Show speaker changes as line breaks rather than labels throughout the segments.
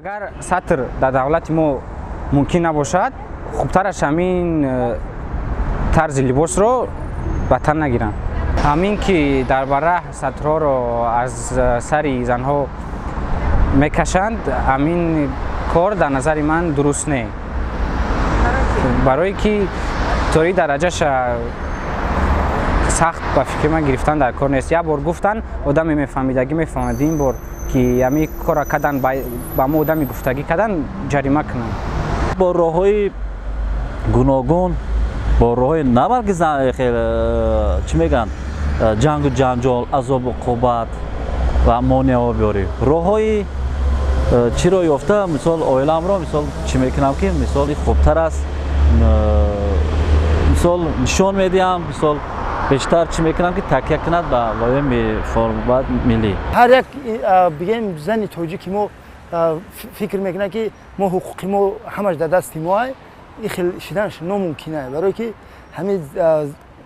اگر سطر در دولت ما ممکن نباشد خوبترش همین طرز لباس رو به تن نگیرن. همین که در بره سطرها رو از سر زنها میکشند، همین کار در نظر من درست نه. برای که طوری درجهش سخت به فکر من گرفتن در کار نیست. یک بار گفتن آدم میفهمیدگی میفهمد، این بار که همین کار کردن با ما آدم گفتگی کردن جریمه کنن.
با راههای گوناگون، با راههای نبلکه چی میگن جنگ و جنجال، عذاب و عقوبت و مانع بیاری. راههای چی را یافته؟ مثال اویلم را مثال چی میکنم که مثال خوبتر است، مثال نشان میدیم، مثال بیشتر چی میکنم که تکیه کند به وای فرمت ملی.
هر یک بگیم زن تاجیکی ما فکر میکنه که ما حقوقی ما همش در دست ما، این خیلی شدنش ناممکنه، برای که همین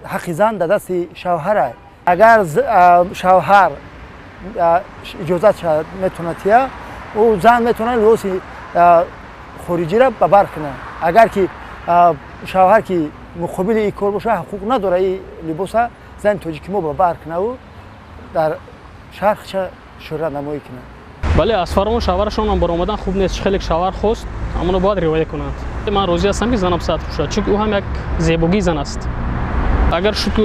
حق زن در دست شوهره. اگر شوهر اجازت شد میتونه تیا او زن میتونه لباس خارجی را ببر کنه. اگر که شوهر که مقابل این کار باشه حقوق نداره این لباس زن تاجیکی ما ببر کنه و در شهر شهرت نمایی کنه.
بله، از فرمان شوهرشون هم برآمدن خوب نیست. خیلی شوهر خواست اما باید رعایت کنند. من راضی هستم که زنم سطر شد، چون او هم یک زیبایی زن است. اگر شد که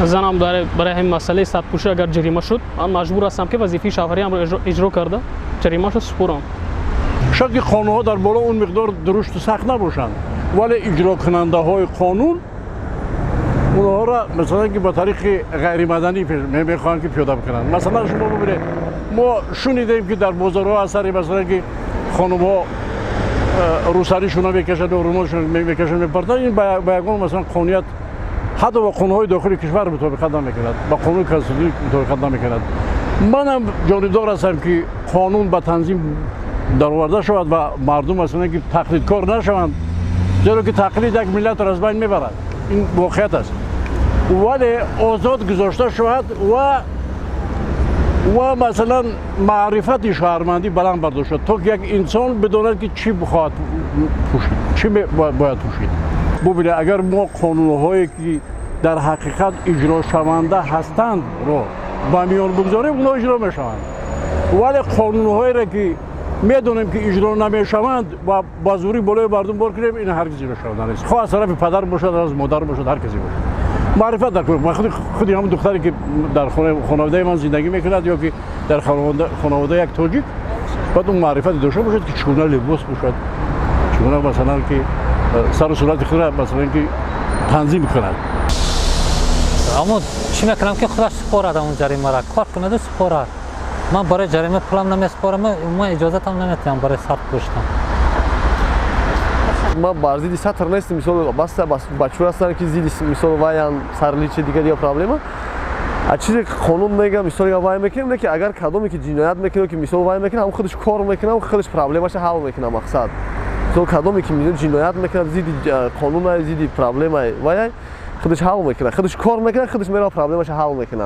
زنم داره برای همین مسئله سطر پوشی اگر جریمه شد، من مجبور هستم که وظیفه شوهری هم را اجرا کرده جریمه شد سپرم.
شاید که قانون‌ها در بالا اون مقدار درشت و سخت نباشند، ولی اجرا کننده های قانون اونها را مثلا که با طریق غیر مدنی میخوان که پیاده بکنن. مثلا شما ببینید ما شنیدیم که در بازارها اثری مثلا که خانم‌ها روسریشون رو میکشند و رومالشون میکشند میپرتن، این به یگان مثلا قانونیت حتی با قانون‌های داخلی کشور مطابقت نمیکند، با قانون کنستیتوشنی مطابقت نمیکند. منم جانبدار هستم که قانون به تنظیم درآورده شود و مردم مثلا که تقلیدکار نشوند، زیرا که تقلید یک ملت را از بین میبرد. این واقعیت است. ولی آزاد گذاشته شود و مثلا معرفت شهروندی بلند برداشته شد تا که یک انسان بداند که چی بخواهد پوشید، چی باید پوشید. ببینید اگر ما قانون‌هایی که در حقیقت اجرا شونده هستند رو با میان بگذاریم اونا اجرا میشوند، ولی قانون‌هایی را که میدونیم که اجرا نمیشوند و با زوری بالای مردم بار کنیم، این هرگز اجرا شونده نیست. خواه از طرف پدر باشد، از مادر باشد، هر کسی باشد. معرفت در کنیم. من خودی همون دختری که در خانواده من زندگی میکند یا که در خانواده یک تاجیک، باید اون معرفت داشته باشد که چگونه لباس باشد، چگونه مثلا که سر و صورت خود را مثلا که تنظیم کند.
اما چی میکنم که خودش سپارد اون جریمه را کار کنه و سپارد. من برای جریمه پولم نمیسپارم، من اجازت هم نمیتونم برای سطر پوشیدن.
ما بر ضد سطر نیستیم، مثال بس بچه‌ها هستن که ضد مثال وایان سرلی چه دیگه یا پرابلم. چیزی که قانون میگه مثال یا وای میکنه که اگر کدومی که جنایت میکنه که مثال وای میکنه هم خودش کار میکنه و خودش پرابلمش حل میکنه. مقصد مثال کدومی که میدون جنایت میکنه ضد قانون ضد پرابلم وای خودش حل میکنه، خودش کار میکنه، خودش میره پرابلمش حل میکنه.